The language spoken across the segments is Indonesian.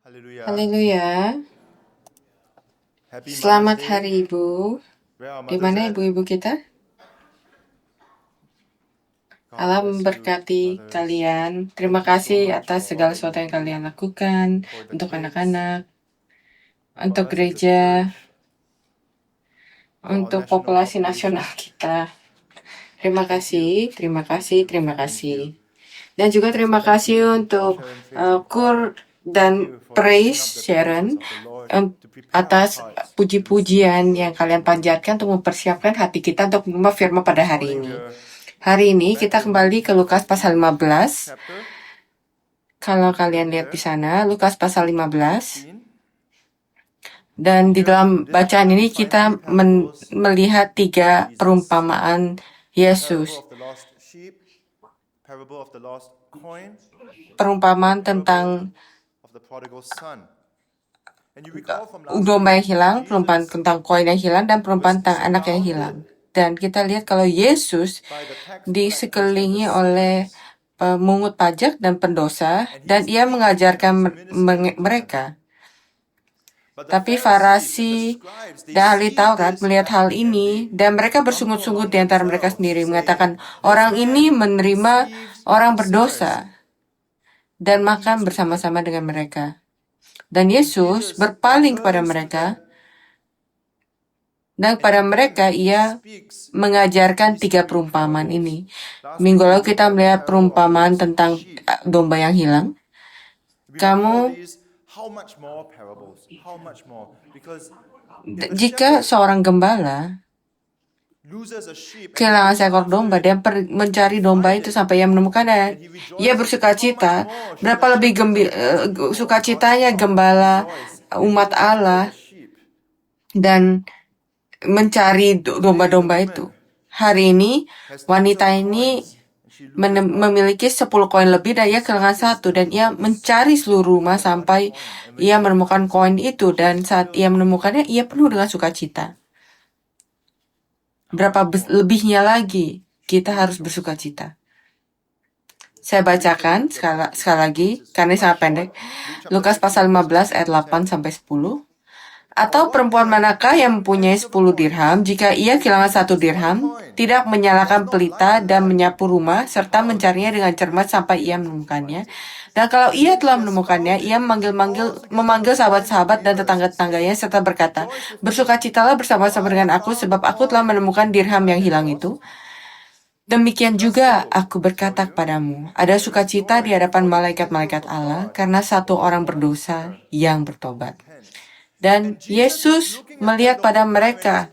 Haleluya. Haleluya. Happy Selamat Mother's Day. Hari Ibu. Where are Di mothers mana at? ibu-ibu kita? God Allah bless you, memberkati mothers. kalian. Terima Thank you so kasih much atas for all segala that sesuatu you yang do kalian lakukan for the untuk kids, anak-anak, for untuk us as a gereja, church, for our untuk national populasi population. nasional kita. Terima Thank kasih, you. terima Thank kasih, you. terima Thank kasih. you. Dan juga Also, terima thank kasih you, untuk Sharon, Faith, and Kur Kai. Thank dan you for lifting Praise up the Sharon praises of the Lord to prepare our atas hearts to receive puji-pujian His yang word. kalian panjatkan untuk mempersiapkan hati kita untuk menerima firman pada This hari morning ini. we're Hari ini back kita in kembali ke Lukas pasal 15. chapter Kalau kalian lihat di sana, Lukas pasal 15. 15. Dan di Here dalam in this bacaan chapter we ini find kita three parables melihat of 3 Jesus. perumpamaan Parable Yesus. of the lost sheep, parable of the lost coin, Perumpamaan tentang of the prodigal son. And you recall from last domba yang week, hilang, perumpamaan Jesus tentang koin yang hilang, dan perumpamaan tentang anak yang surrounded hilang. Dan kita lihat kalau Yesus by the tax collectors and disekelilingi the oleh sinners, pemungut pajak dan pendosa, and he dan was ia teaching mengajarkan them, he's ministering to mereka. them. But the Tapi Pharisees and the Farisi scribes, they dan ahli see Taurat this melihat hal happening and ini, they dan mereka mumble bersungut-sungut among di antara mereka themselves, sendiri, saying, mengatakan, "This orang ini man menerima receives orang sinners berdosa dan and makan eats with them." bersama-sama dengan mereka. Dan And Yesus Jesus berpaling kepada turns to mereka, them dan and kepada to mereka them ia speaks mengajarkan these 3 three perumpamaan parables. ini. Last Minggu week we lalu looked kita at the melihat parable of the perumpamaan lost tentang sheep. domba yang hilang. We might call Kamu, these how much more parables? How much more? Because if a jika shepherd seorang gembala loses a sheep and he kehilangan goes seekor after domba it, dan mencari domba find itu it, sampai ia menemukannya, and he ia rejoices, bersuka how much cita. more should Berapa the lebih shepherds of God's people, sukacitanya God's flock, gembala rejoice and umat go after Allah the sheep? dan mencari Today the domba-domba woman itu. Hari ini has 10 wanita silver ini coins and she loses out. memiliki 10 koin lebih dan ia kehilangan 1, dan ia mencari seluruh rumah sampai ia menemukan koin itu, dan saat ia menemukannya ia penuh dengan sukacita. Berapa lebihnya lagi kita harus bersuka cita. Saya bacakan sekali lagi karena ini sangat pendek. Lukas pasal 15 ayat 8 sampai 10. Atau perempuan manakah yang mempunyai 10 dirham, jika ia kehilangan 1 dirham, tidak menyalakan pelita dan menyapu rumah, serta mencarinya dengan cermat sampai ia menemukannya. Dan kalau ia telah menemukannya, ia memanggil sahabat-sahabat dan tetangga-tetangganya, serta berkata, bersukacitalah bersama-sama dengan aku, sebab aku telah menemukan dirham yang hilang itu. Demikian juga aku berkata kepadamu, ada sukacita di hadapan malaikat-malaikat Allah karena satu orang berdosa yang bertobat. Dan Yesus melihat pada mereka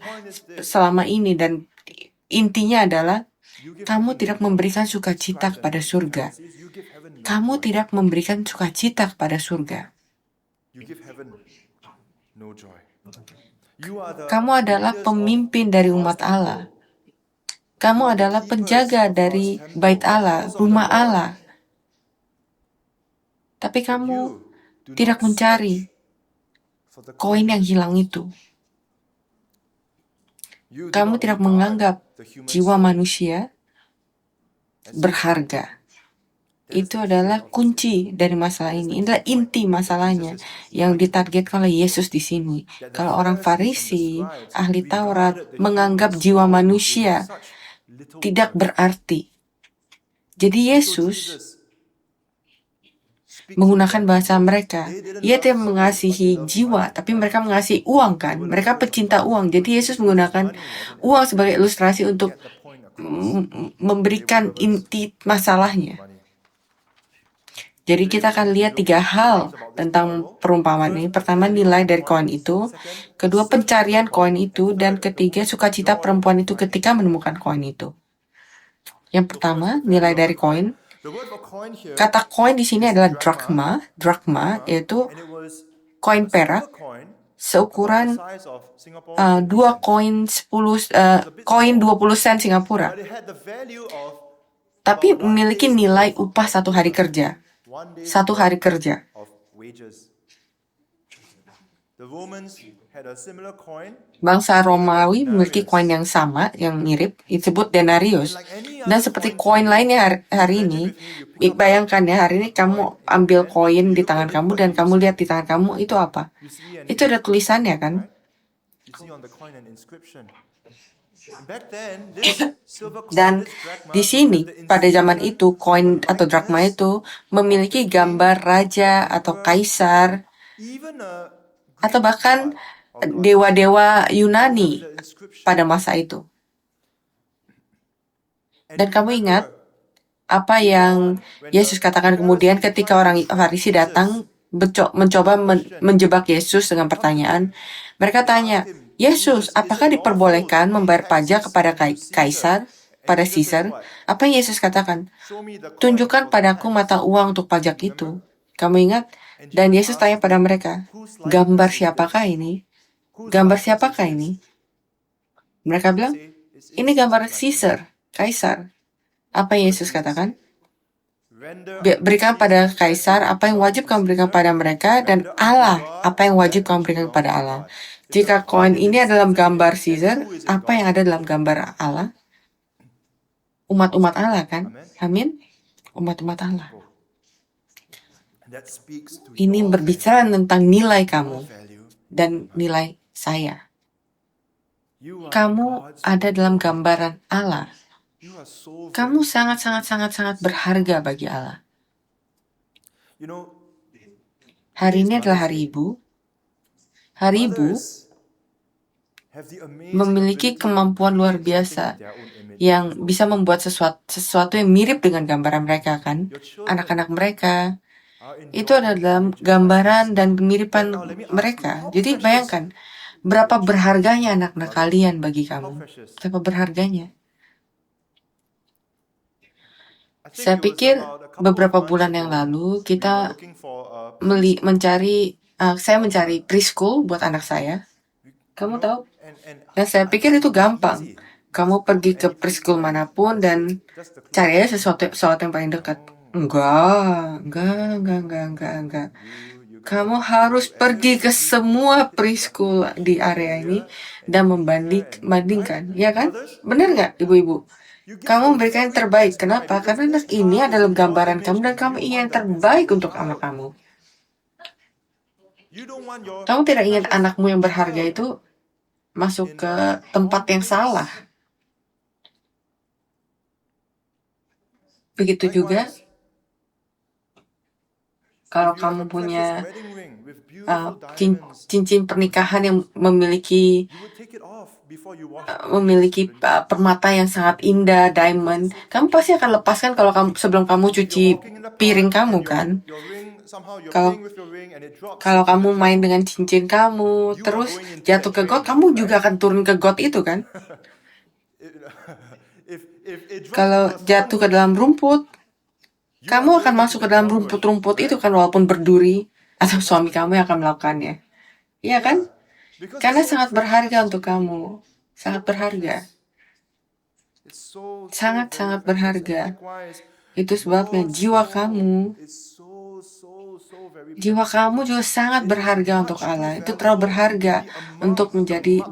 selama ini, dan intinya adalah kamu tidak memberikan sukacita kepada surga. Kamu tidak memberikan sukacita kepada surga. Kamu adalah pemimpin dari umat Allah. Kamu adalah penjaga dari bait Allah, rumah Allah. Tapi kamu tidak mencari koin yang hilang itu. Kamu tidak menganggap jiwa manusia berharga. Itu adalah kunci dari masalah ini. Inilah inti masalahnya yang ditargetkan oleh Yesus di sini. Kalau orang Farisi, ahli Taurat, menganggap jiwa manusia tidak berarti. Jadi Yesus menggunakan bahasa mereka. Ia tidak mengasihi jiwa, tapi mereka mengasihi uang kan. Mereka pecinta uang. Jadi Yesus menggunakan uang sebagai ilustrasi untuk memberikan inti masalahnya. Jadi kita akan lihat 3 hal tentang perumpamaan ini. Pertama, nilai dari koin itu. Kedua, pencarian koin itu. Dan ketiga, sukacita perempuan itu ketika menemukan koin itu. Yang pertama, nilai dari koin. Kata koin di sini adalah drachma. Drachma yaitu koin perak seukuran 2 koin 20 sen Singapura. Tapi memiliki nilai upah 1 hari kerja. 1 hari kerja. The Romans had a similar coin. Bangsa Romawi memiliki koin yang sama, yang mirip, disebut denarius. Dan seperti koin lainnya hari ini, bayangkan ya, hari ini kamu ambil koin di tangan kamu dan kamu lihat di tangan kamu, itu apa? You see an Itu ada tulisannya kan? You see on the coin an inscription. Back then, this silver coin, Dan this drachma, di sini, with the pada zaman inscription, itu, koin atau drachma itu memiliki gambar raja atau kaisar, even a atau Greek bahkan god or goddess, dewa-dewa Yunani the inscription. pada masa itu. And Dan kamu ingat apa yang Yesus katakan kemudian ketika orang Farisi datang mencoba menjebak Yesus dengan pertanyaan. Mereka tanya, Yesus, apakah diperbolehkan membayar pajak kepada kaisar, pada Caesar? Apa yang Yesus katakan? show me the coin Tunjukkan for the padaku tax. mata uang untuk pajak itu. Kamu ingat? Dan Yesus tanya pada mereka, gambar siapakah ini? Gambar siapakah ini? Mereka bilang, ini gambar Caesar, kaisar. Apa yang Yesus katakan? Berikan pada kaisar apa yang wajib kamu berikan pada mereka, dan Allah apa yang wajib kamu berikan pada Allah. Jika koin ini adalah gambar Caesar, apa yang ada dalam gambar Allah? Umat-umat Allah kan? Amin? Umat-umat Allah. Ini berbicara tentang nilai kamu dan nilai saya. Kamu ada dalam gambaran Allah. Kamu sangat berharga bagi Allah. Hari ini adalah hari Ibu. Hari Ibu memiliki kemampuan luar biasa yang bisa membuat sesuatu yang mirip dengan gambaran mereka kan. Anak-anak mereka itu adalah dalam gambaran dan kemiripan mereka. Jadi bayangkan, berapa berharganya anak-anak kalian bagi kamu. Berapa berharganya. Saya pikir beberapa bulan yang lalu kita saya mencari preschool buat anak saya. Kamu tahu? Dan saya pikir itu gampang. Kamu pergi ke preschool manapun dan cari aja sesuatu yang paling dekat. Enggak. Kamu harus pergi ke semua preschool di area ini dan membandingkan. Ya kan? Benar nggak, ibu-ibu? Kamu memberikan yang terbaik. Kenapa? Karena anak ini adalah gambaran kamu dan kamu ingin yang terbaik untuk anak kamu. Kamu tidak ingin anakmu yang berharga itu masuk ke tempat yang salah. Begitu juga kalau kamu punya cincin pernikahan yang memiliki permata yang sangat indah, diamond, kamu pasti akan lepaskan sebelum kamu cuci piring kamu kan. Kalau kamu main dengan cincin kamu, terus jatuh ke got, kamu juga akan turun ke got itu kan. Kalau jatuh ke dalam rumput, kamu akan masuk ke dalam rumput-rumput itu kan, walaupun berduri, atau suami kamu yang akan melakukannya. Iya kan? Karena sangat berharga untuk kamu. Sangat berharga. Sangat berharga. Itu sebabnya jiwa kamu juga sangat berharga untuk Allah. Itu terlalu berharga untuk menjadi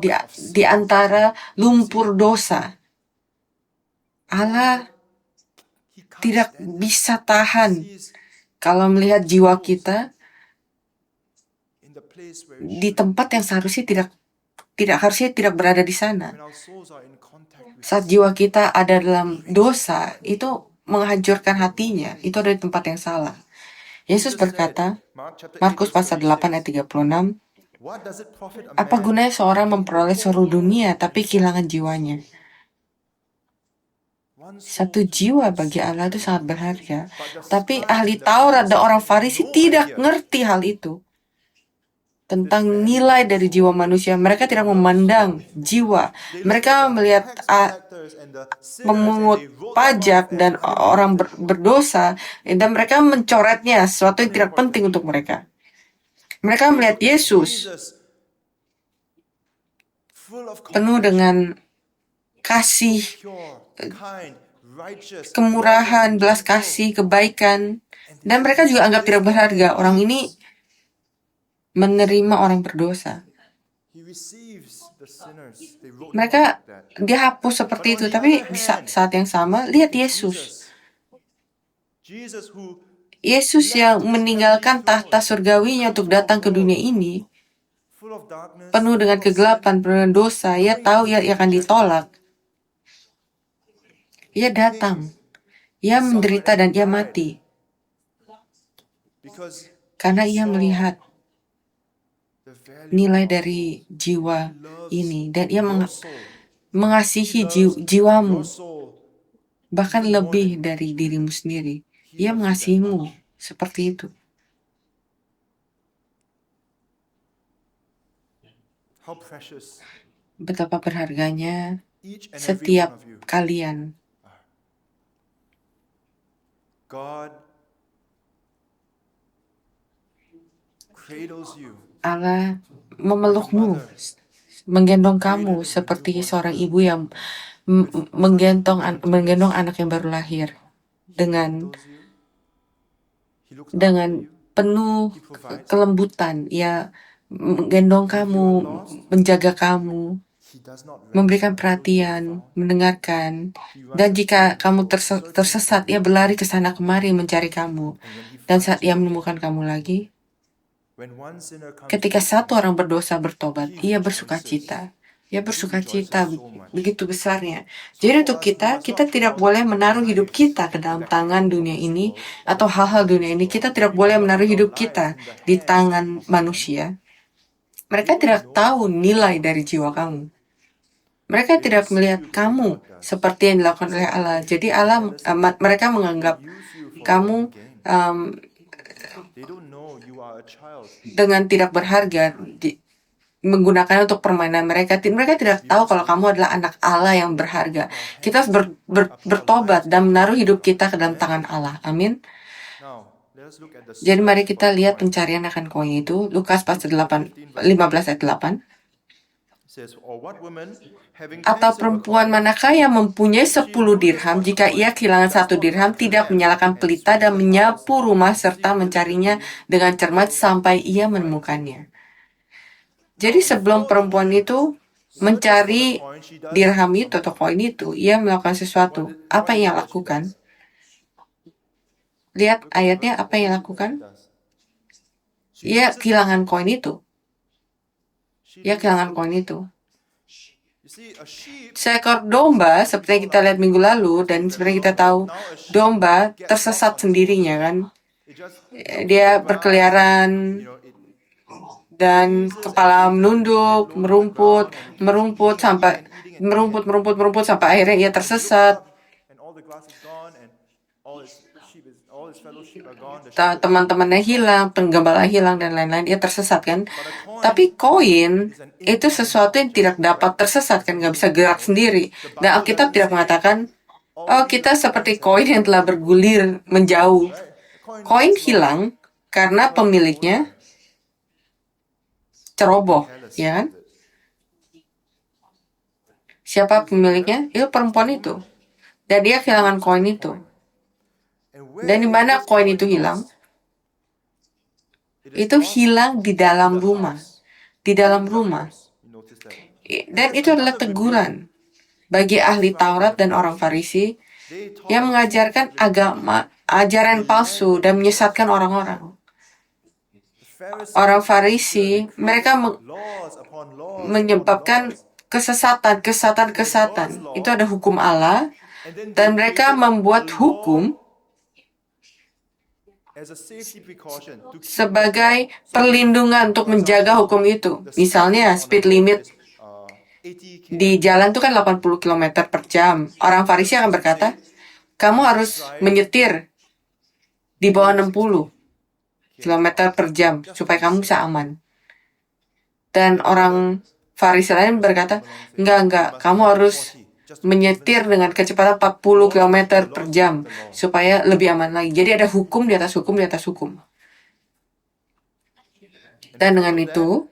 di antara lumpur dosa. Allah tidak bisa tahan kalau melihat jiwa kita di tempat yang seharusnya tidak berada di sana. Saat jiwa kita ada dalam dosa, itu menghancurkan hatinya. Itu ada di tempat yang salah. Yesus berkata, Markus pasal 8 ayat 36, apa gunanya seorang memperoleh seluruh dunia tapi kehilangan jiwanya? Satu jiwa bagi Allah itu sangat berharga. Tapi ahli Taurat dan orang Farisi tidak ngerti hal itu. Tentang nilai dari jiwa manusia. Mereka tidak memandang jiwa. Mereka melihat memungut pajak dan orang berdosa, dan mereka mencoretnya, sesuatu yang tidak penting untuk mereka. Mereka melihat Yesus penuh dengan kasih, kemurahan, belas kasih, kebaikan, dan mereka juga anggap tidak berharga. Orang ini menerima orang berdosa. He receives the sinners. They wrote them Mereka off like that. dihapus seperti itu, tapi di saat yang sama, lihat Yesus. Jesus who Yesus yang meninggalkan tahta surgawinya untuk datang ke dunia ini, full of darkness, penuh dengan kegelapan, penuh dengan dosa. Ia tahu ia akan ditolak. Ia datang. Ia menderita dan ia mati. because Karena he ia saw melihat the value nilai of dari jiwa loves ini. Dan ia your soul. mengasihi He loves jiwamu, your soul. bahkan lebih dari dirimu sendiri. Ia mengasihimu seperti itu. How precious Betapa berharganya each and every one setiap of you. kalian. God cradles you. Allah memelukmu, menggendong kamu seperti seorang ibu yang menggendong anak yang baru lahir dengan Cradles you. He looks after you. penuh kelembutan. Ia menggendong kamu, menjaga kamu, He does not rest memberikan until you are perhatian, found. mendengarkan. He runs Dan after jika you, kamu searching tersesat, for you. ia berlari ke sana kemari mencari kamu. And when he Dan finds saat ia you, menemukan kamu lagi, when one sinner comes ketika to satu repent, orang berdosa bertobat, he ia rejoices. bersuka cita. Ia He bersuka rejoices cita so much. begitu besarnya. So Jadi for untuk us, we kita must not tidak put boleh our menaruh hidup lives kita ke in dalam the tangan hand of dunia this ini world or atau the hal-hal things of dunia this ini. world. Kita We tidak boleh must not menaruh put our hidup lives kita in the di hands tangan of men. manusia. They Mereka don't tidak know tahu the nilai value of dari your jiwa soul. kamu. Mereka They tidak just see melihat you the way kamu God does. seperti yang dilakukan oleh Allah. Jadi Allah, mereka menganggap They use you for kamu their own gain. um, They don't know you are a child. dengan tidak berharga, menggunakannya untuk permainan mereka. Mereka tidak tahu kalau kamu adalah anak Allah yang berharga. Kita harus bertobat dan menaruh hidup kita ke dalam tangan Allah. Amin. Now, let us look at the Jadi mari source kita of lihat coin. pencarian akan koin itu. Lukas pasal 15 ayat 8. It says, or what woman having 10 Atau silver perempuan coins, manakah yang mempunyai 10 dirham, jika ia kehilangan 1 dirham, tidak menyalakan pelita dan menyapu rumah serta mencarinya dengan cermat sampai ia menemukannya. Jadi sebelum perempuan itu mencari dirham itu atau koin itu, ia melakukan sesuatu. Apa yang ia lakukan? Lihat ayatnya, apa yang ia lakukan? Ia kehilangan koin itu. Ia kehilangan koin itu. Seekor domba, seperti yang kita lihat minggu lalu, dan seperti kita tahu, domba tersesat sendirinya kan. Dia berkeliaran dan kepala menunduk, merumput sampai akhirnya ia tersesat. Teman-temannya hilang, penggembala hilang dan lain-lain, ia tersesat kan. Tapi koin itu sesuatu yang tidak dapat tersesat kan, nggak bisa gerak sendiri. Dan Alkitab tidak mengatakan, oh kita seperti koin yang telah bergulir menjauh. Koin hilang karena pemiliknya ceroboh, ya kan? Siapa pemiliknya? Itu perempuan itu. Dan dia kehilangan koin itu. Dan di mana koin itu hilang? Itu hilang di dalam rumah. Di dalam rumah. Dan itu adalah teguran bagi ahli Taurat dan orang Farisi yang mengajarkan ajaran palsu dan menyesatkan orang-orang. Orang Farisi, mereka menyebabkan kesesatan. Itu ada hukum Allah, dan mereka membuat hukum sebagai perlindungan untuk menjaga hukum itu. Misalnya, speed limit di jalan itu kan 80 km per jam. Orang Farisi akan berkata, kamu harus menyetir di bawah 60 km per jam supaya kamu bisa aman. Dan orang Farisi lain berkata, enggak, kamu harus menyetir dengan kecepatan 40 km per jam supaya lebih aman lagi. Jadi ada hukum di atas hukum di atas hukum. Dan dengan itu,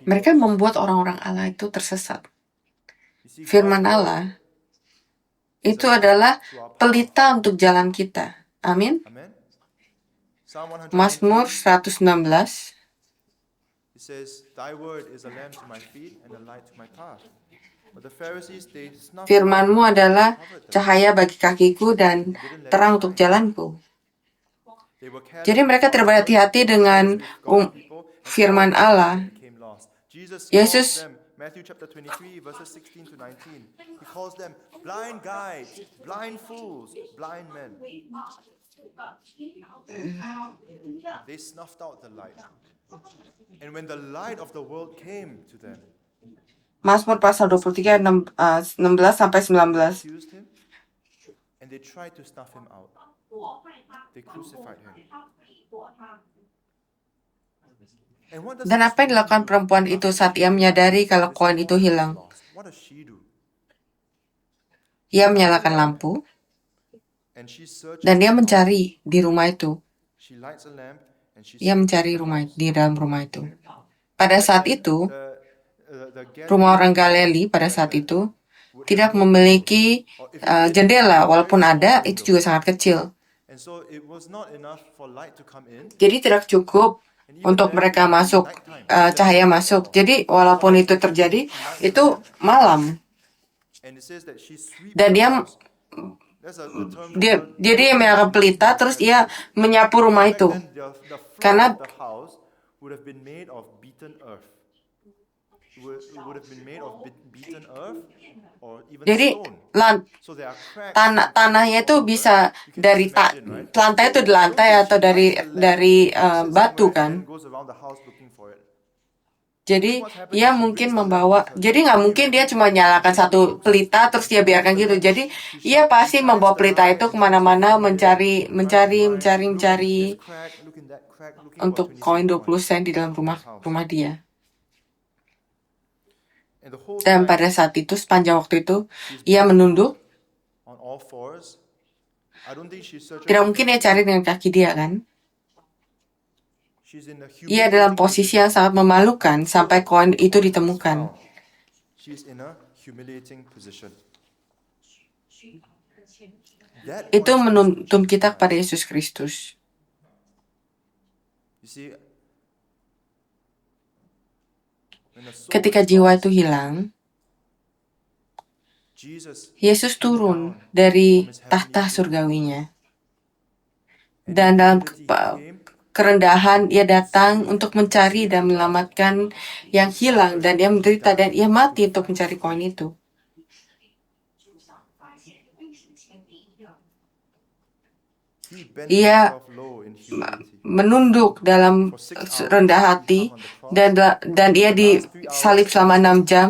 mereka membuat orang-orang Allah itu tersesat. Firman Allah itu adalah pelita untuk jalan kita. Amin. Psalm 119, Mazmur 116 it says, "Thy word is a lamp to my feet and a light to my path." But the Pharisees, they snuffed out Firman-Mu the light adalah and covered cahaya themselves. bagi kakiku dan Didn't let terang it untuk shine. jalanku. They were careless Jadi with mereka God's word, terhati-hati dengan careless with God's people, and firman all Allah. became lost. Jesus calls Yesus them, Matthew chapter 23, verses 16 to 19. He calls them blind guides, blind fools, blind men. They snuffed out the light. And when the light of the world came to them, Mazmur pasal 23 16 sampai 19. accused him, and they tried to snuff him out. They crucified him. And what does Dan this apa yang woman dilakukan do perempuan itu after saat she ia menyadari realized kalau this koin itu woman was hilang? lost? What does she do? Ia menyalakan lampu And she searches dan dia the house. mencari di rumah itu. She lights a lamp and she Ia searches mencari the house. di dalam rumah itu. Pada saat Back then, itu, the rumah orang Galilean Galili pada back saat then itu would tidak have no memiliki windows. Or if it did, jendela, very walaupun small ada, itu windows. juga sangat kecil. And so it was not enough for light to come in. Jadi tidak cukup And even untuk then, mereka it would be masuk, nighttime. There's cahaya no light masuk. at all. Jadi walaupun itu terjadi, itu malam. And it says that she sweeps Dan the dia house. That's a term for jadi dia menyalakan pelita, terus ia menyapu rumah back itu. then, the floor Karena of the house would have been made of beaten earth. It would have been made of beaten earth or even jadi stone. So there are cracks. tanahnya itu bisa You can dari just imagine, right? lantai itu di lantai atau dari batu kan. And goes around the house looking for it. Jadi ia mungkin membawa, jadi nggak mungkin dia cuma nyalakan satu pelita terus dia biarkan gitu. Jadi ia pasti membawa pelita itu kemana-mana mencari untuk koin 20 sen di dalam rumah dia. Dan pada saat itu, sepanjang waktu itu, ia menunduk. Tidak mungkin dia cari dengan kaki dia kan. Ia dalam posisi yang sangat memalukan sampai koin itu ditemukan. Itu menuntun kita kepada Yesus Kristus. Ketika jiwa itu hilang, Yesus turun dari tahta surgawinya. Dan dalam kerendahan, ia datang untuk mencari dan menyelamatkan yang hilang. Dan dia menderita dan ia mati untuk mencari koin itu. Ia menunduk dalam rendah hati dan ia disalib selama 6 jam.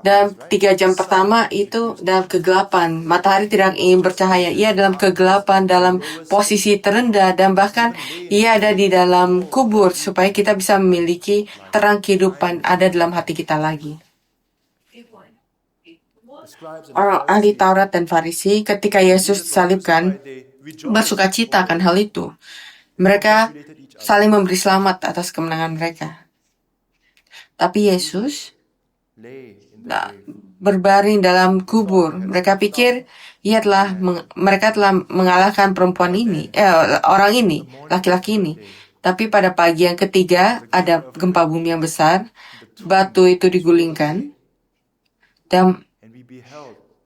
Dan 3 jam pertama itu dalam kegelapan. Matahari tidak ingin bercahaya. Ia dalam kegelapan, dalam posisi terendah, dan bahkan ia ada di dalam kubur supaya kita bisa memiliki terang kehidupan ada dalam hati kita lagi. Orang ahli Taurat dan Farisi ketika Yesus disalibkan bersuka cita akan hal itu. Mereka saling memberi selamat atas kemenangan mereka. Tapi Yesus berbaring dalam kubur. Mereka pikir mereka telah mengalahkan orang ini, laki-laki ini. Tapi pada pagi yang ketiga ada gempa bumi yang besar, batu itu digulingkan,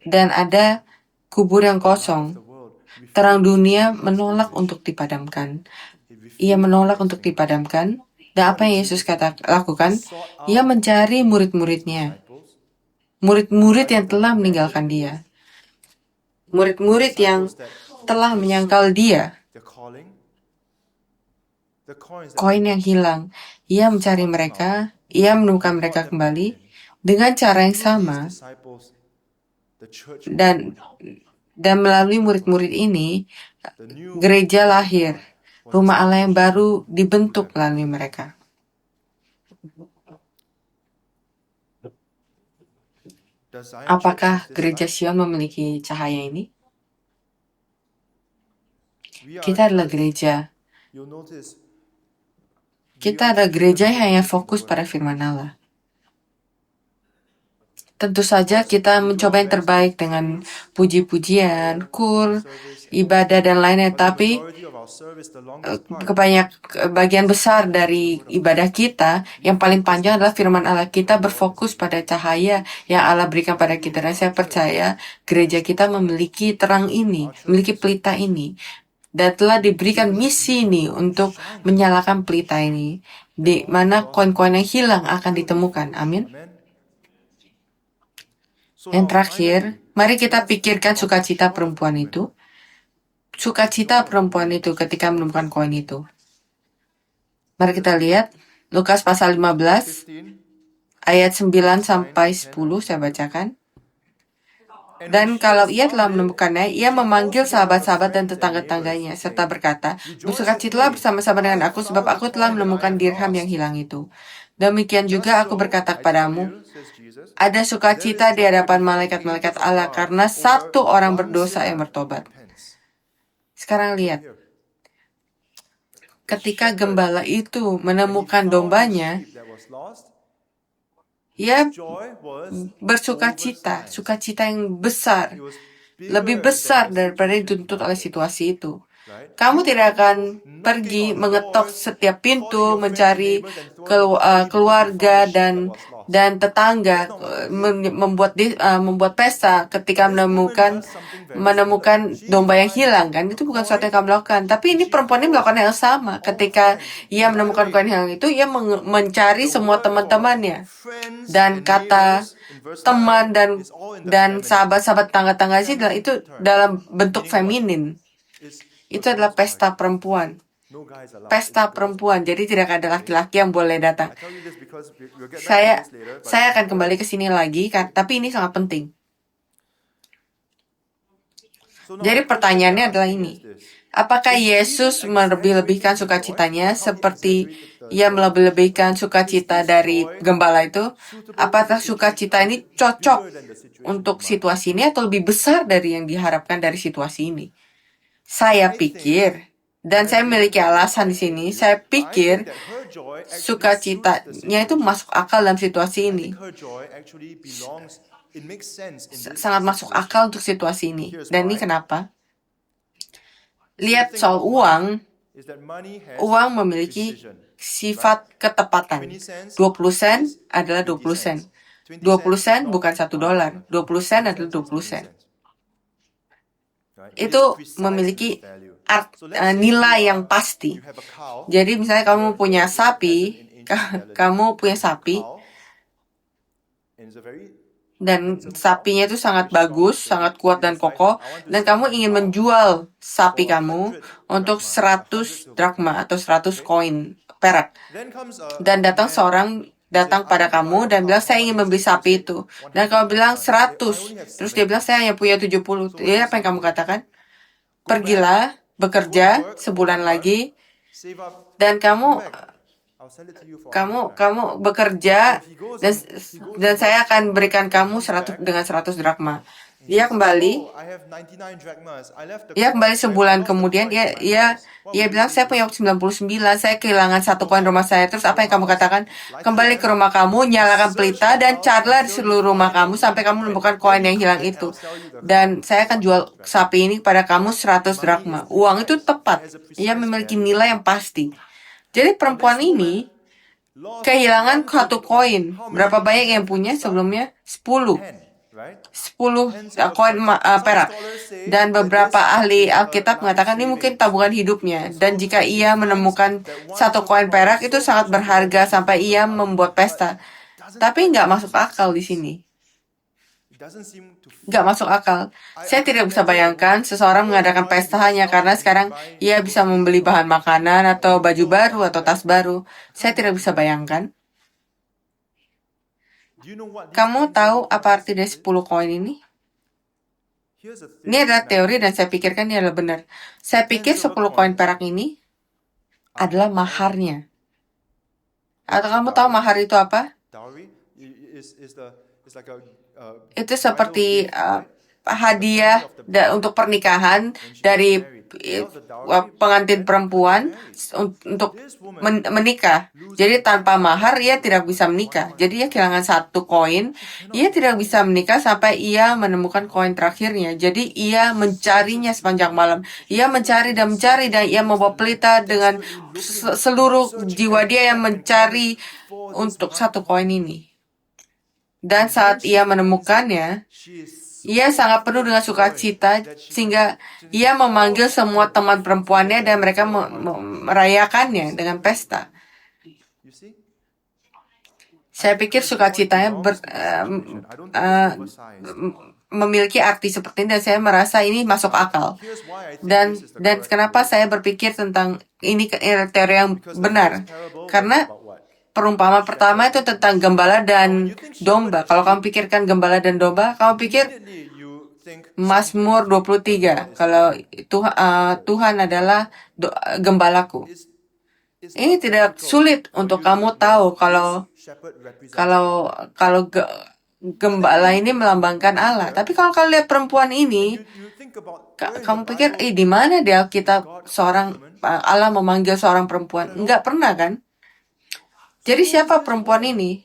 dan ada kubur yang kosong. Terang dunia menolak untuk dipadamkan. Ia menolak untuk dipadamkan. Dan apa yang Yesus lakukan? Ia mencari murid-muridnya. Murid-murid yang telah meninggalkan dia. Murid-murid yang telah menyangkal dia. Koin yang hilang. Ia mencari mereka. Ia menemukan mereka kembali dengan cara yang sama. Dan melalui murid-murid ini, gereja lahir. Rumah Allah yang baru dibentuk melalui mereka. Apakah gereja Sion memiliki cahaya ini? Kita adalah gereja. Kita adalah gereja yang hanya fokus pada firman Allah. Tentu saja kita mencoba yang terbaik dengan puji-pujian, ibadah dan lainnya. Tapi bagian besar dari ibadah kita, yang paling panjang adalah firman Allah. Kita berfokus pada cahaya yang Allah berikan pada kita. Dan saya percaya gereja kita memiliki terang ini, memiliki pelita ini. Dan telah diberikan misi ini untuk menyalakan pelita ini, di mana koin-koin yang hilang akan ditemukan. Amin. Yang terakhir, mari kita pikirkan sukacita perempuan itu. Sukacita perempuan itu ketika menemukan koin itu. Mari kita lihat Lukas pasal 15 ayat 9 sampai 10, saya bacakan. Dan kalau ia telah menemukannya, ia memanggil sahabat-sahabat dan tetangga-tangganya, serta berkata, bersukacitalah bersama-sama dengan aku, sebab aku telah menemukan dirham yang hilang itu. Demikian juga aku berkata kepadamu, ada sukacita di hadapan malaikat-malaikat Allah, karena satu orang berdosa yang bertobat. Sekarang lihat, ketika gembala itu menemukan dombanya, ia bersukacita, sukacita yang besar, lebih besar daripada dituntut oleh situasi itu. Kamu tidak akan pergi mengetok setiap pintu, mencari keluarga dan tetangga, membuat pesta ketika menemukan domba yang hilang, kan? Itu bukan sesuatu yang kamu lakukan. Tapi ini perempuan ini melakukan hal yang sama. Ketika ia menemukan koin hilang itu, ia mencari semua teman-temannya. Dan kata teman dan sahabat-sahabat tangga-tangga itu dalam bentuk feminin. Itu adalah pesta perempuan. Pesta perempuan, jadi tidak ada laki-laki yang boleh datang. Saya akan kembali ke sini lagi, tapi ini sangat penting. Jadi pertanyaannya adalah ini. Apakah Yesus melebih-lebihkan sukacitanya seperti ia melebih-lebihkan sukacita dari gembala itu? Apakah sukacita ini cocok untuk situasi ini atau lebih besar dari yang diharapkan dari situasi ini? Saya pikir, dan saya memiliki alasan di sini, saya pikir sukacitanya itu masuk akal dalam situasi ini. Sangat masuk akal untuk situasi ini. Dan ini kenapa? Lihat soal uang. Uang memiliki sifat ketepatan. 20 sen adalah 20 sen. 20 sen bukan $1. 20 sen adalah 20 sen. Itu memiliki nilai yang pasti. Jadi misalnya kamu punya sapi, dan sapinya itu sangat bagus, sangat kuat dan kokoh, dan kamu ingin menjual sapi kamu untuk 100 drachma atau 100 koin perak. Dan datang pada kamu dan bilang, saya ingin membeli sapi itu. Dan kamu bilang 100. Terus dia bilang, saya hanya punya 70. Jadi apa yang kamu katakan? Pergilah, bekerja sebulan lagi, dan kamu bekerja, dan saya akan berikan kamu 100 drachma. Dia kembali sebulan kemudian, dia bilang, saya punya 99, saya kehilangan 1 koin rumah saya. Terus apa yang kamu katakan? Kembali ke rumah kamu, nyalakan pelita, dan carilah di seluruh rumah kamu sampai kamu menemukan koin yang hilang itu. Dan saya akan jual sapi ini pada kamu 100 drachma. Uang itu tepat. Ia memiliki nilai yang pasti. Jadi perempuan ini kehilangan 1 koin. Berapa banyak yang punya sebelumnya? 10 koin perak. Dan beberapa ahli Alkitab mengatakan ini mungkin tabungan hidupnya. Dan jika ia menemukan 1 koin perak, itu sangat berharga sampai ia membuat pesta. Tapi nggak masuk akal di sini. Nggak masuk akal. Saya tidak bisa bayangkan seseorang mengadakan pesta hanya karena sekarang ia bisa membeli bahan makanan atau baju baru atau tas baru. Saya tidak bisa bayangkan. Kamu tahu apa arti dari 10 koin ini? Ini adalah teori dan saya pikirkan ini adalah benar. Saya pikir 10 koin perak ini adalah maharnya. Atau kamu tahu mahar itu apa? Itu seperti hadiah untuk pernikahan dari pengantin perempuan untuk menikah. Jadi tanpa mahar ia tidak bisa menikah. Jadi ia kehilangan satu koin. Ia tidak bisa menikah sampai ia menemukan koin terakhirnya. Jadi ia mencarinya sepanjang malam. Ia mencari dan ia membawa pelita dengan seluruh jiwa dia yang mencari untuk satu koin ini. Dan saat ia menemukannya, ia sangat penuh dengan sukacita sehingga ia memanggil semua teman perempuannya dan mereka merayakannya dengan pesta. Saya pikir sukacitanya memiliki arti seperti ini dan saya merasa ini masuk akal. Dan kenapa saya berpikir tentang ini teori yang benar? Karena perumpamaan pertama itu tentang gembala dan domba. Kalau kamu pikirkan gembala dan domba, kamu pikir Mazmur 23. Kalau Tuhan adalah gembalaku. Ini tidak sulit untuk kamu tahu kalau gembala ini melambangkan Allah. Tapi kalau kalian lihat perempuan ini, kamu pikir, di mana dia Alkitab Allah memanggil seorang perempuan? Enggak pernah kan? Jadi siapa perempuan ini?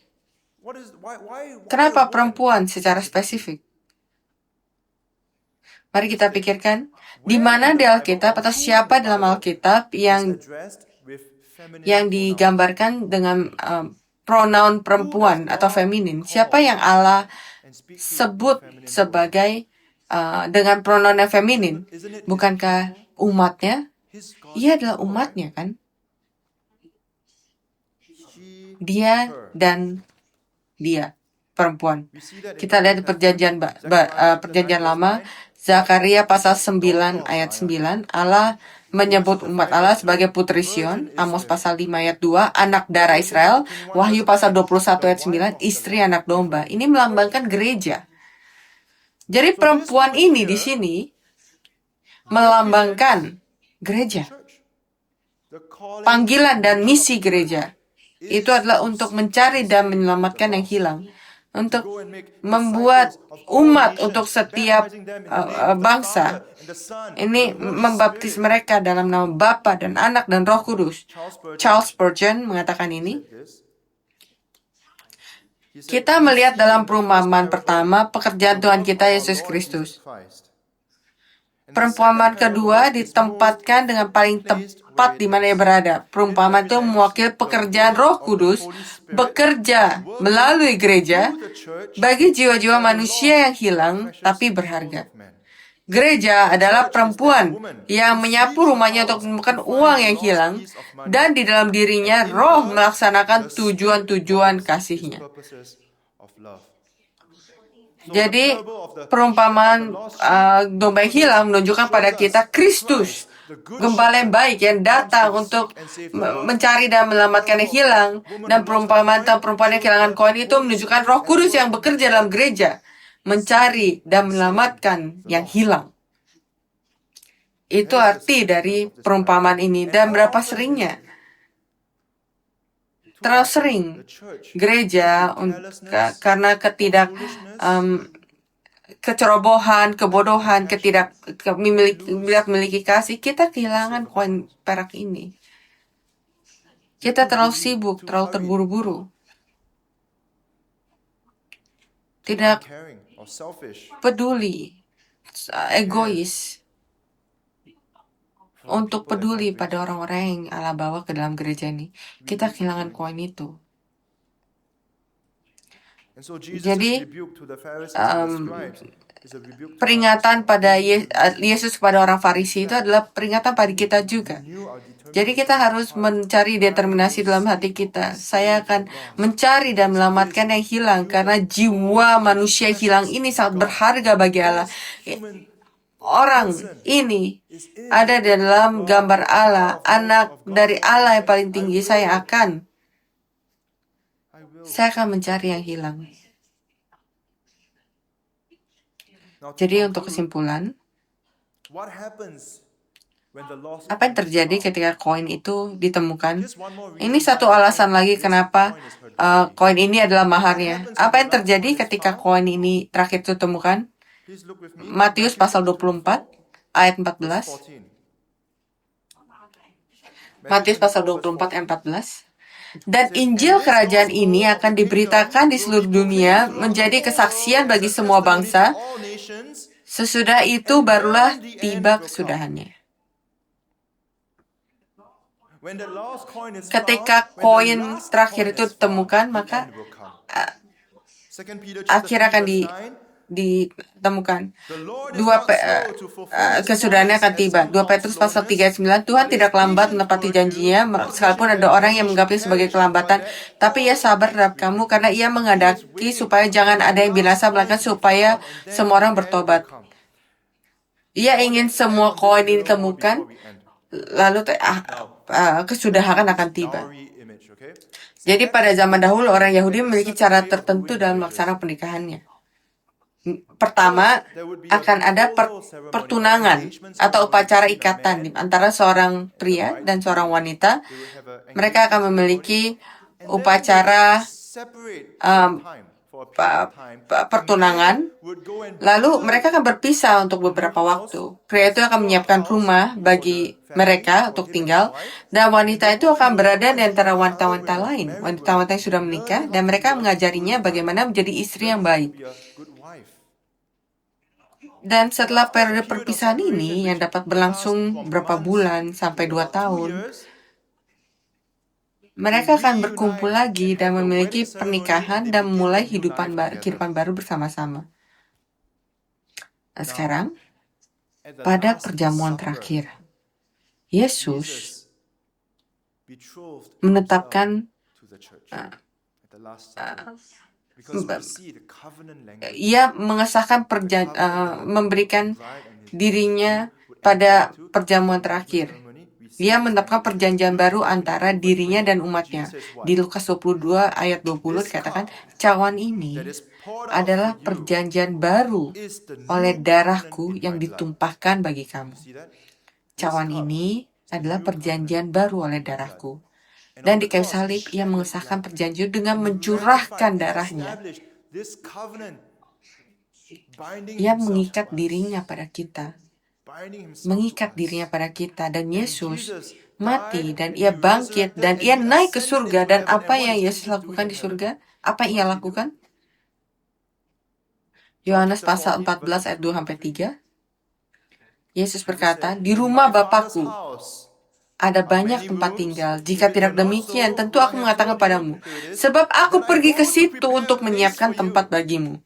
Kenapa perempuan secara spesifik? Mari kita pikirkan, di mana di Alkitab atau siapa dalam Alkitab yang digambarkan dengan pronoun perempuan atau feminin? Siapa yang Allah sebut sebagai dengan pronoun yang feminin? Bukankah umatnya? Ia adalah umatnya kan? Dia dan dia, perempuan. Kita lihat di perjanjian lama, Zakaria pasal 9 ayat 9, Allah menyebut umat Allah sebagai putri Sion. Amos pasal 5 ayat 2, anak darah Israel. Wahyu pasal 21 ayat 9, istri anak domba. Ini melambangkan gereja. Jadi perempuan ini di sini melambangkan gereja. Panggilan dan misi gereja itu adalah untuk mencari dan menyelamatkan yang hilang. Untuk membuat umat untuk setiap bangsa. Ini membaptis mereka dalam nama Bapa dan Anak dan Roh Kudus. Charles Spurgeon mengatakan ini. Kita melihat dalam perumpamaan pertama pekerjaan Tuhan kita Yesus Kristus. Perumpamaan kedua ditempatkan dengan paling tepat di mana ia berada. Perumpamaan itu mewakili pekerjaan Roh Kudus bekerja melalui gereja bagi jiwa-jiwa manusia yang hilang tapi berharga. Gereja adalah perempuan yang menyapu rumahnya untuk menemukan uang yang hilang dan di dalam dirinya Roh melaksanakan tujuan-tujuan kasihnya. Jadi perumpamaan domba yang hilang menunjukkan pada kita Kristus, gembala yang baik yang datang untuk mencari dan menyelamatkan yang hilang. Dan perumpamaan tentang perempuan yang kehilangan koin itu menunjukkan Roh Kudus yang bekerja dalam gereja, mencari dan menyelamatkan yang hilang. Itu arti dari perumpamaan ini. Dan berapa seringnya? Terlalu sering gereja karena kecerobohan, kebodohan, memiliki kasih, kita kehilangan koin perak ini. Kita terlalu sibuk, terlalu terburu-buru. Tidak peduli, egois untuk peduli pada orang-orang yang Allah bawa ke dalam gereja ini. Kita kehilangan koin itu. Jadi peringatan pada Yesus kepada orang Farisi itu adalah peringatan pada kita juga. Jadi kita harus mencari determinasi dalam hati kita. Saya akan mencari dan menyelamatkan yang hilang karena jiwa manusia hilang ini sangat berharga bagi Allah. Orang ini ada dalam gambar Allah, anak dari Allah yang paling tinggi. Saya akan mencari yang hilang. Jadi untuk kesimpulan, apa yang terjadi ketika koin itu ditemukan? Ini satu alasan lagi kenapa koin ini adalah maharnya. Apa yang terjadi ketika koin ini terakhir ditemukan? Matius pasal 24 ayat 14. Matius pasal 24 ayat 14. Dan Injil kerajaan ini akan diberitakan di seluruh dunia menjadi kesaksian bagi semua bangsa. Sesudah itu barulah tiba kesudahannya. Ketika koin terakhir itu ditemukan, maka akhir akan ditemukan. Kesudahannya akan tiba. 2 Petrus pasal 3 ayat 9, Tuhan tidak lambat menepati janjinya, sekalipun ada orang yang menganggapnya sebagai kelambatan, tapi ia sabar terhadap kamu karena ia menghendaki supaya jangan ada yang binasa, melainkan supaya semua orang bertobat. Ia ingin semua koin ini ditemukan, lalu kesudahan akan tiba. Jadi pada zaman dahulu orang Yahudi memiliki cara tertentu dalam melaksanakan pernikahannya. Pertama, akan ada pertunangan atau upacara ikatan antara seorang pria dan seorang wanita. Mereka akan memiliki upacara pertunangan, lalu mereka akan berpisah untuk beberapa waktu. Pria itu akan menyiapkan rumah bagi mereka untuk tinggal, dan wanita itu akan berada di antara wanita-wanita lain, wanita-wanita yang sudah menikah, dan mereka mengajarinya bagaimana menjadi istri yang baik. Dan setelah periode perpisahan ini, yang dapat berlangsung berapa bulan sampai 2 tahun, mereka akan berkumpul lagi dan memiliki pernikahan dan memulai kehidupan baru bersama-sama. Nah, sekarang, pada perjamuan terakhir, Yesus menetapkan ia mengesahkan memberikan dirinya pada perjamuan terakhir. Ia menetapkan perjanjian baru antara dirinya dan umatnya. Di Lukas 22 ayat 20 dikatakan, cawan ini adalah perjanjian baru oleh darahku yang ditumpahkan bagi kamu. Cawan ini adalah perjanjian baru oleh darahku. Dan di kayu salib, ia mengesahkan perjanjian dengan mencurahkan darahnya. Ia mengikat dirinya pada kita. Dan Yesus mati, dan ia bangkit, dan ia naik ke surga. Dan apa yang Yesus lakukan di surga? Apa yang ia lakukan? Yohanes pasal 14 ayat 2-3. Yesus berkata, di rumah Bapakku ada banyak tempat tinggal. Jika tidak demikian, tentu aku mengatakan padamu, sebab aku pergi ke situ untuk menyiapkan tempat bagimu.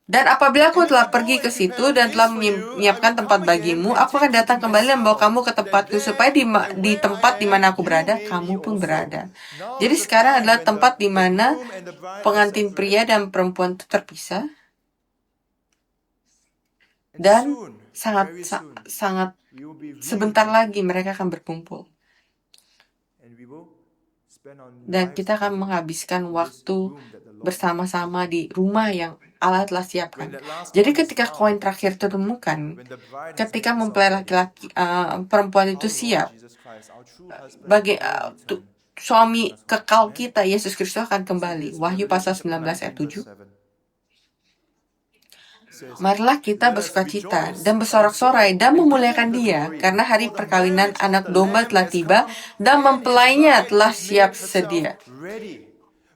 Dan apabila aku telah pergi ke situ dan telah menyiapkan tempat bagimu, aku akan datang kembali dan membawa kamu ke tempatku, supaya di tempat di mana aku berada, kamu pun berada. Jadi sekarang adalah tempat di mana pengantin pria dan perempuan itu terpisah. Dan sangat sebentar lagi mereka akan berkumpul. Dan kita akan menghabiskan waktu bersama-sama di rumah yang Allah telah siapkan. Jadi ketika koin terakhir ditemukan, ketika mempelai laki-laki perempuan itu siap, bagi suami kekal kita, Yesus Kristus akan kembali. Wahyu pasal 19 ayat 7. Marilah kita bersukacita dan bersorak-sorai dan memuliakan Dia, karena hari perkawinan anak domba telah tiba dan mempelainya telah siap sedia.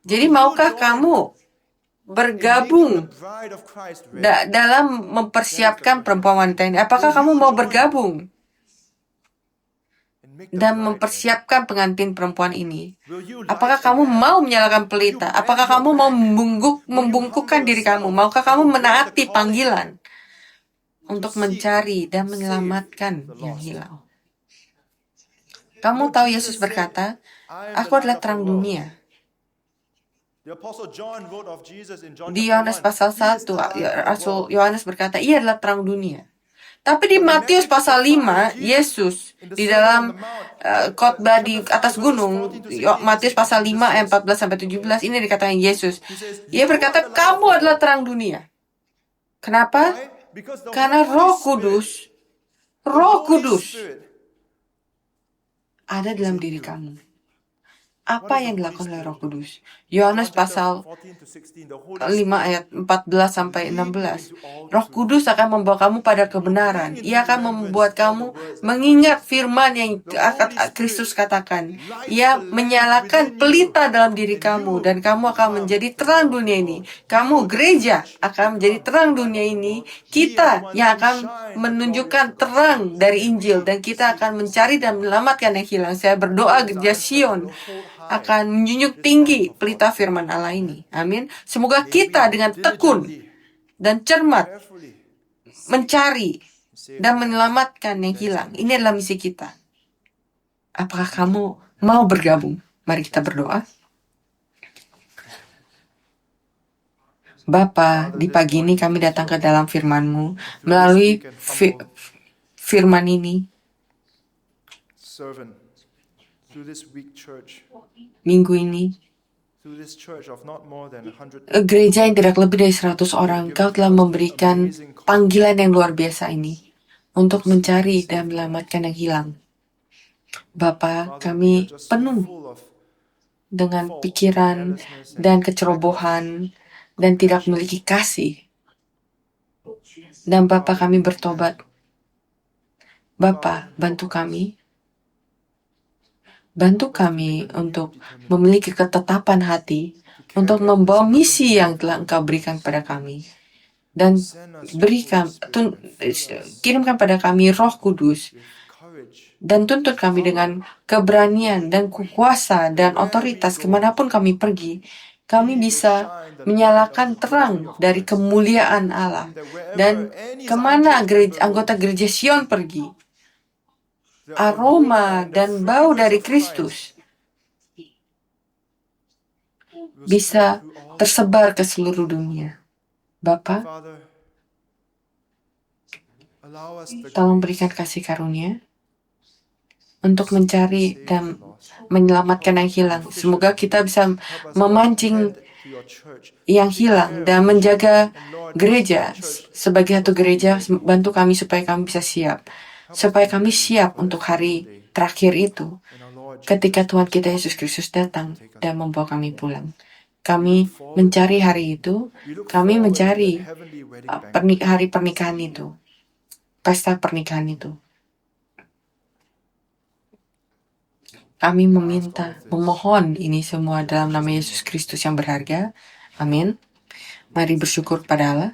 Jadi maukah kamu bergabung dalam mempersiapkan perempuan wanita ini? Apakah kamu mau bergabung dan mempersiapkan pengantin perempuan ini? Apakah kamu mau menyalakan pelita? Apakah kamu mau membungkukkan diri kamu? Maukah kamu menaati panggilan untuk mencari dan menyelamatkan yang hilang? Kamu tahu Yesus berkata, aku adalah terang dunia. Di Yohanes pasal 1, Rasul Yohanes berkata, ia adalah terang dunia. Tapi di Matius pasal 5, Yesus di dalam khotbah di atas gunung, Matius pasal 5 ayat 14-17, ini dikatakan Yesus. Ia berkata, kamu adalah terang dunia. Kenapa? Karena Roh Kudus ada dalam diri kamu. Apa yang dilakukan oleh Roh Kudus? Yohanes pasal 5 ayat 14 sampai 16. Roh Kudus akan membawa kamu pada kebenaran. Ia akan membuat kamu mengingat firman yang Kristus katakan. Ia menyalakan pelita dalam diri kamu dan kamu akan menjadi terang dunia ini. Kamu gereja akan menjadi terang dunia ini. Kita yang akan menunjukkan terang dari Injil dan kita akan mencari dan menyelamatkan yang hilang. Saya berdoa gereja Sion akan menjunjung tinggi pelita firman Allah ini. Amin. Semoga kita dengan tekun dan cermat mencari dan menyelamatkan yang hilang. Ini adalah misi kita. Apakah kamu mau bergabung? Mari kita berdoa. Bapa, di pagi ini kami datang ke dalam firman-Mu. Melalui firman ini, minggu ini, gereja yang tidak lebih dari 100 orang, Kau telah memberikan panggilan yang luar biasa ini untuk mencari dan menyelamatkan yang hilang. Bapa, kami penuh dengan pikiran dan kecerobohan dan tidak memiliki kasih. Dan Bapa, kami bertobat. Bapa, bantu kami. Bantu kami untuk memiliki ketetapan hati, untuk membawa misi yang telah Engkau berikan pada kami. Dan kirimkan pada kami Roh Kudus, dan tuntut kami dengan keberanian dan kuasa dan otoritas kemanapun kami pergi. Kami bisa menyalakan terang dari kemuliaan Allah. Dan kemana anggota gereja Sion pergi, aroma dan bau dari Kristus bisa tersebar ke seluruh dunia. Bapa, tolong berikan kasih karunia untuk mencari dan menyelamatkan yang hilang. Semoga kita bisa memancing yang hilang dan menjaga gereja sebagai satu gereja. Bantu kami supaya kami bisa siap. Supaya kami siap untuk hari terakhir itu, ketika Tuhan kita Yesus Kristus datang dan membawa kami pulang. Kami mencari hari itu, kami mencari hari pernikahan itu, pesta pernikahan itu. Kami memohon ini semua dalam nama Yesus Kristus yang berharga. Amin. Mari bersyukur pada Allah.